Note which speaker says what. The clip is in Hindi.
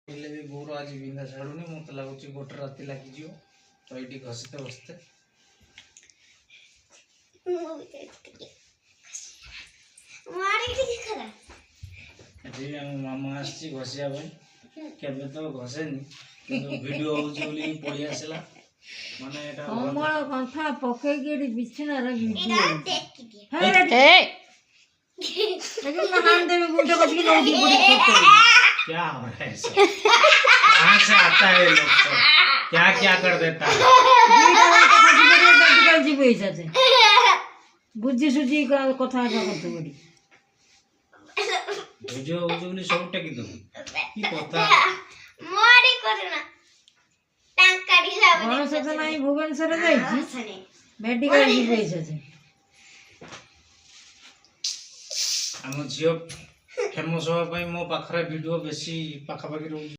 Speaker 1: भी बोर आज बिंदा छाड़ुनी मत लगुच गोटे राति लगी तो ये घसीते बसते मामा आसी घसिया केबे तो घसेनी वीडियो होली पड़ी आसला माने एटा हमर कथा पके गेडी बिछना रे वीडियो हे लेकिन नहान देवे गुंडे बच के लौटी पड़ी क्या हो रहा है सब कहां से आता है लोग सब क्या क्या कर देता है मेडिकल जी पैसा से बुद्धि सुजी का कथा करते बड़ी बुझो बुझोनी सब टेकी दो की कथा मोडी करना टांकाडी लाव कोन से तो नहीं भुवनेश्वर जाई छी मेडिकल जी पैसा से हम झियो फेमस होबा पई मो पाखरे वीडियो बेसी पाखा पाखी रहू।